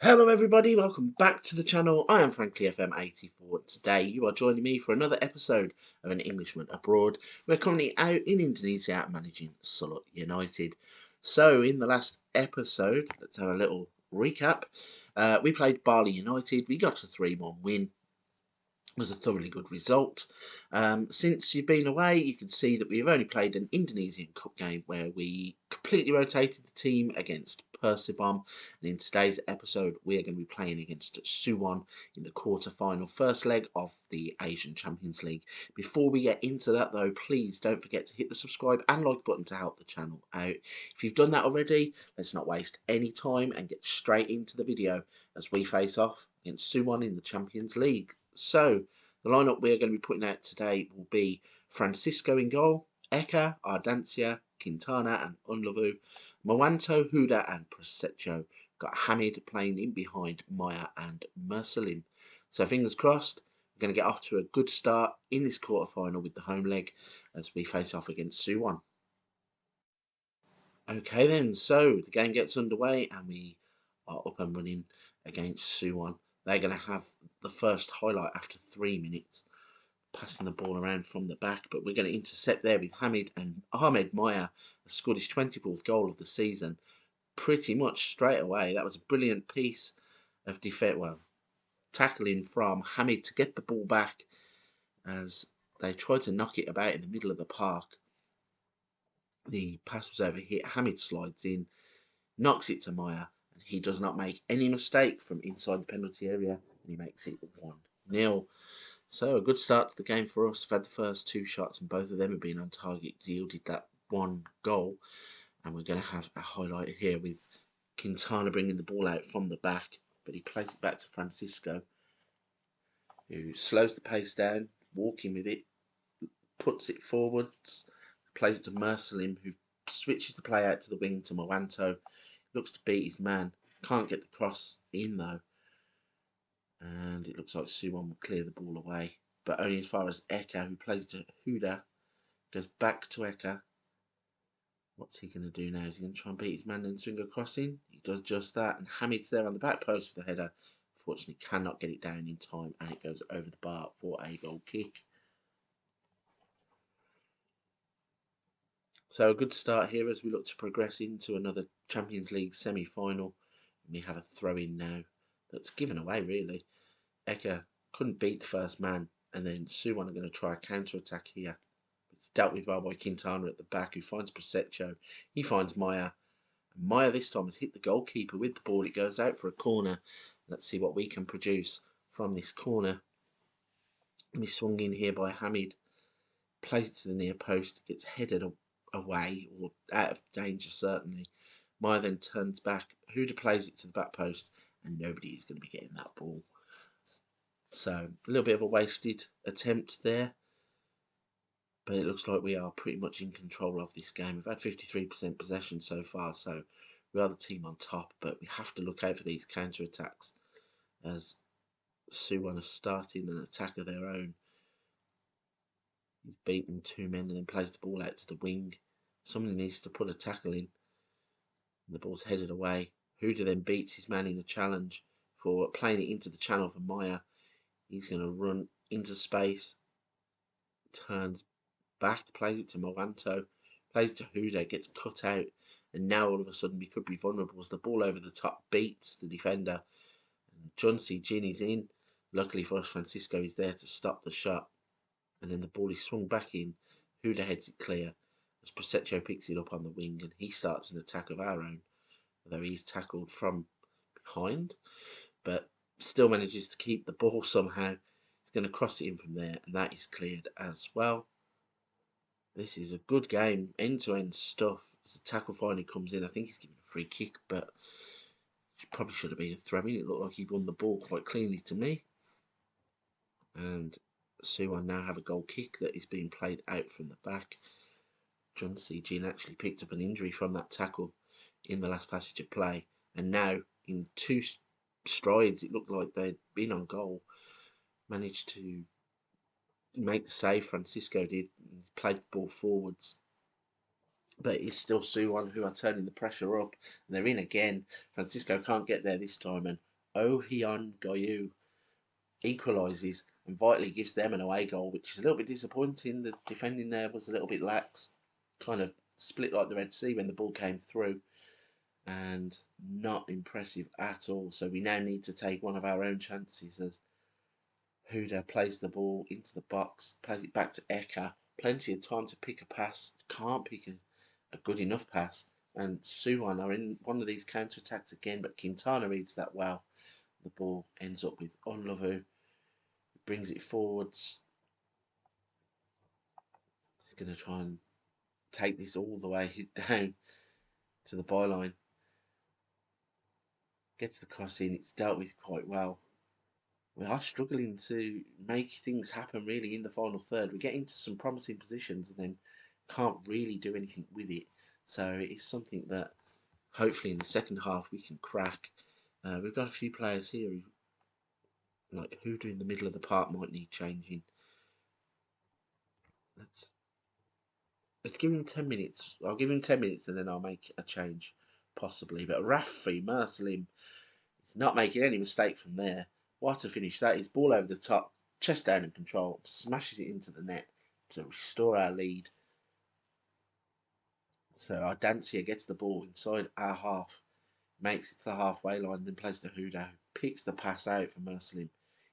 Hello everybody, welcome back to the channel. I am frankly FM84. Today you are joining me for another episode of An Englishman Abroad. We're currently out in Indonesia managing Sulut United. So in the last episode, let's have a little recap. We played Bali United, we got a 3-1 win. Was a thoroughly good result. Since you've been away, you can see that we've only played an Indonesian Cup game where we completely rotated the team against Persibom. And in today's episode, we are going to be playing against Suwon in the quarter-final first leg of the Asian Champions League. Before we get into that, though, please don't forget to hit the subscribe and like button to help the channel out. If you've done that already, let's not waste any time and get straight into the video as we face off against Suwon in the Champions League. So, the lineup we're going to be putting out today will be Francisco in goal, Eka, Ardancia, Quintana and Unlavu, Mowanto, Huda and Prosecco. Got Hamid playing in behind Maya and Mercelim. So fingers crossed, we're going to get off to a good start in this quarter-final with the home leg as we face off against Suwon. Okay then, so the game gets underway and we are up and running against Suwon. They're going to have the first highlight after 3 minutes, passing the ball around from the back, but we're going to intercept there with Hamid and Ahmed Maya, scored his 24th goal of the season, pretty much straight away. That was a brilliant piece of tackling from Hamid to get the ball back as they tried to knock it about in the middle of the park. The pass was overhit, Hamid slides in, knocks it to Maya, and he does not make any mistake from inside the penalty area, and he makes it 1-0. So a good start to the game for us. We've had the first 2 shots, and both of them have been on target, yielded that 1 goal. And we're going to have a highlight here with Quintana bringing the ball out from the back, but he plays it back to Francisco, who slows the pace down, walking with it, puts it forwards, plays it to Mercelim, who switches the play out to the wing to Mowanto. Looks to beat his man. Can't get the cross in though. And it looks like Suwon will clear the ball away. But only as far as Eka, who plays to Huda. Goes back to Eka. What's he going to do now? Is he going to try and beat his man and swing a cross in? He does just that. And Hamid's there on the back post for the header. Unfortunately, cannot get it down in time. And it goes over the bar for a goal kick. So a good start here as we look to progress into another Champions League semi-final. We have a throw-in now that's given away, really. Eka couldn't beat the first man, and then Suwon are going to try a counter-attack here. It's dealt with well by Quintana at the back, who finds Prosecco. He finds Maya. And Maya this time has hit the goalkeeper with the ball. It goes out for a corner. Let's see what we can produce from this corner. And we swung in here by Hamid. Plays it to the near post. Gets headed away, or out of danger certainly. Maya then turns back. Huda plays it to the back post, and nobody is going to be getting that ball. So a little bit of a wasted attempt there, but it looks like we are pretty much in control of this game. We've had 53% possession so far, so we are the team on top, but we have to look out for these counter-attacks as Suwon are starting an attack of their own. He's beaten 2 men and then plays the ball out to the wing. Somebody needs to put a tackle in. And the ball's headed away. Huda then beats his man in a challenge for playing it into the channel for Maya. He's going to run into space, turns back, plays it to Mowanto, plays it to Huda, gets cut out, and now all of a sudden we could be vulnerable as the ball over the top beats the defender. And Junsi Jin is in. Luckily for us, Francisco is there to stop the shot. And then the ball is swung back in. Huda heads it clear as Prosecco picks it up on the wing, and he starts an attack of our own, although he's tackled from behind, but still manages to keep the ball somehow. He's going to cross it in from there, and that is cleared as well. This is a good game, end-to-end stuff. As the tackle finally comes in, I think he's given a free kick, but it probably should have been a throw-in. It looked like he won the ball quite cleanly to me. And Suwon now have a goal kick that is being played out from the back. Junsi Jin actually picked up an injury from that tackle in the last passage of play, and now in 2 strides it looked like they'd been on goal, managed to make the save. Francisco did, played the ball forwards, but it's still Suwon who are turning the pressure up, and they're in again. Francisco can't get there this time, and Oh Hyun Goyu equalises and vitally gives them an away goal, which is a little bit disappointing. The defending there was a little bit lax, kind of split like the Red Sea when the ball came through, and not impressive at all. So we now need to take one of our own chances as Huda plays the ball into the box, plays it back to Eka. Plenty of time to pick a pass, can't pick a good enough pass. And Suwon are in one of these counter attacks again, but Quintana reads that well. The ball ends up with Onlovu, brings it forwards. He's going to try and take this all the way down to the byline. Gets the cross in, it's dealt with quite well. We are struggling to make things happen really in the final third. We get into some promising positions and then can't really do anything with it. So it's something that hopefully in the second half we can crack. We've got a few players here who, like Huda in the middle of the park, might need changing. Let's give him 10 minutes. I'll give him 10 minutes and then I'll make a change, possibly. But Rafi Mersalim is not making any mistake from there. What a finish that is. Ball over the top, chest down and control, smashes it into the net to restore our lead. So our Dancia gets the ball inside our half, makes it to the halfway line, then plays to Huda, who picks the pass out for Mersalim.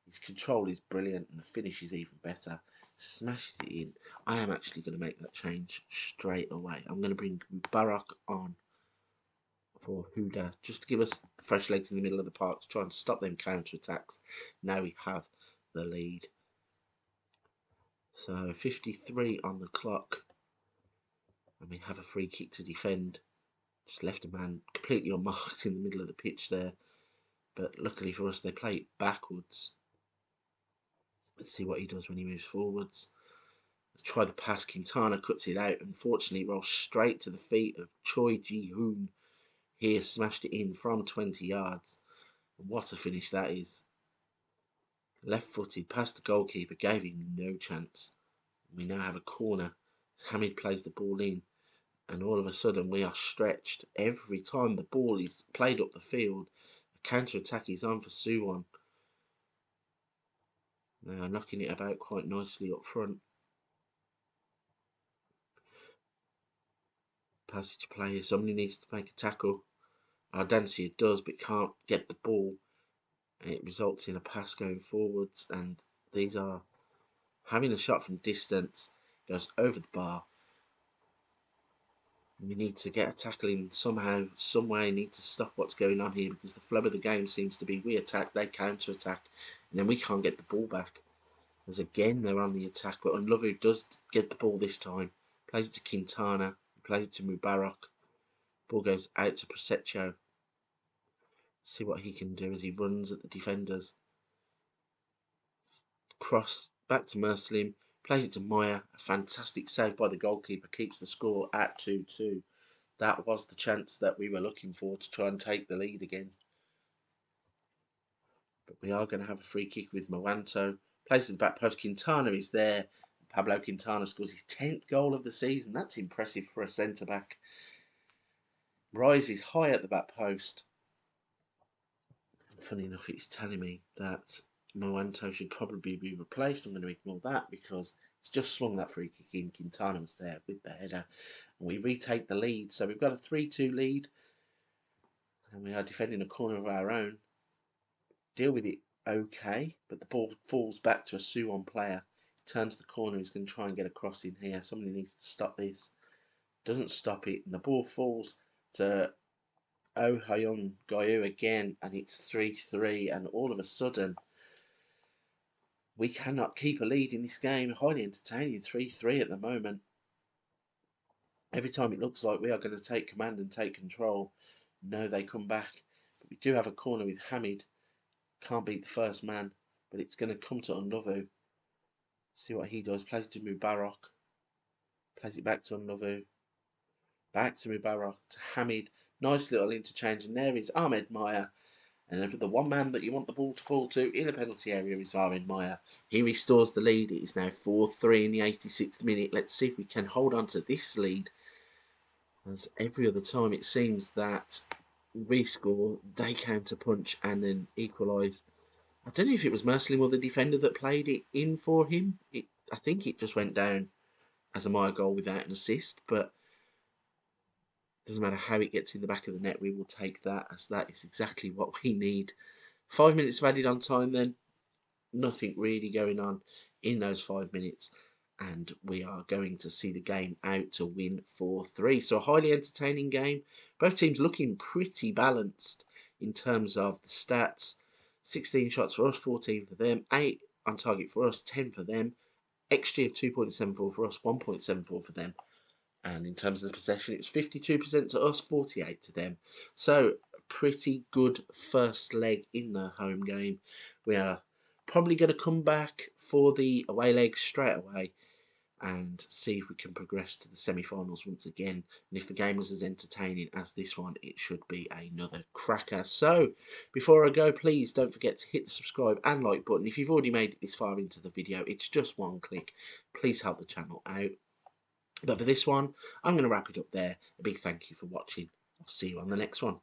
His control is brilliant and the finish is even better. Smashes it in. I am actually going to make that change straight away. I'm going to bring Barak on for Huda just to give us fresh legs in the middle of the park to try and stop them counter attacks. Now we have the lead. So 53 on the clock, and we have a free kick to defend. Just left a man completely unmarked in the middle of the pitch there, but luckily for us they play it backwards. Let's see what he does when he moves forwards. Let's try the pass. Quintana cuts it out. Unfortunately, rolls straight to the feet of Choi Ji-hoon. He has smashed it in from 20 yards. And what a finish that is. Left-footed, past the goalkeeper, gave him no chance. We now have a corner. Hamid plays the ball in, and all of a sudden we are stretched. Every time the ball is played up the field, a counter-attack is on for Suwon. They are knocking it about quite nicely up front. Passage play. Somebody needs to make a tackle. Ardancia does, but can't get the ball. And it results in a pass going forwards, and these are having a shot from distance, goes over the bar. We need to get a tackle in somehow, some way. Need to stop what's going on here, because the flow of the game seems to be we attack, they counter attack, and then we can't get the ball back. As again they're on the attack, but Unlovu does get the ball this time. Plays it to Quintana, plays it to Mubarak. Ball goes out to Prosecho. See what he can do as he runs at the defenders. Cross back to Mersalim, plays it to Moya. A fantastic save by the goalkeeper, keeps the score at 2-2. That was the chance that we were looking for to try and take the lead again. But we are going to have a free kick with Mowanto. Plays in the back post. Quintana is there. Pablo Quintana scores his 10th goal of the season. That's impressive for a centre-back. Rises high at the back post. Funny enough, it's telling me that Mowanto should probably be replaced. I'm going to ignore that because he's just swung that free kick in. Quintana was there with the header. And we retake the lead. So we've got a 3-2 lead. And we are defending a corner of our own. Deal with it okay, but the ball falls back to a Suwon player. He turns the corner, he's going to try and get a cross in here. Somebody needs to stop this. Doesn't stop it, and the ball falls to Oh Hyun Goyu again, and it's 3-3, and all of a sudden we cannot keep a lead in this game. Highly entertaining, 3-3 at the moment. Every time it looks like we are going to take command and take control, no, they come back. But we do have a corner with Hamid. Can't beat the first man, but it's going to come to Unlovu. See what he does. Plays it to Mubarak. Plays it back to Unlovu. Back to Mubarak. To Hamid. Nice little interchange. And there is Ahmed Maya. And the one man that you want the ball to fall to in the penalty area is Ahmed Maya. He restores the lead. It is now 4-3 in the 86th minute. Let's see if we can hold on to this lead. As every other time it seems that we score, they counter punch and then equalise. I don't know if it was Mersley or the defender that played it in for him. I think it just went down as a Maya goal without an assist, but doesn't matter how it gets in the back of the net, we will take that, as that is exactly what we need. 5 minutes of added on time then. Nothing really going on in those 5 minutes, and we are going to see the game out to win 4-3. So a highly entertaining game. Both teams looking pretty balanced in terms of the stats. 16 shots for us, 14 for them, 8 on target for us, 10 for them. XG of 2.74 for us, 1.74 for them. And in terms of the possession, it's 52% to us, 48% to them. So pretty good first leg in the home game. We are probably going to come back for the away leg straight away and see if we can progress to the semi-finals once again. And if the game was as entertaining as this one, it should be another cracker. So before I go, please don't forget to hit the subscribe and like button. If you've already made it this far into the video, it's just one click. Please help the channel out. But for this one, I'm going to wrap it up there. A big thank you for watching. I'll see you on the next one.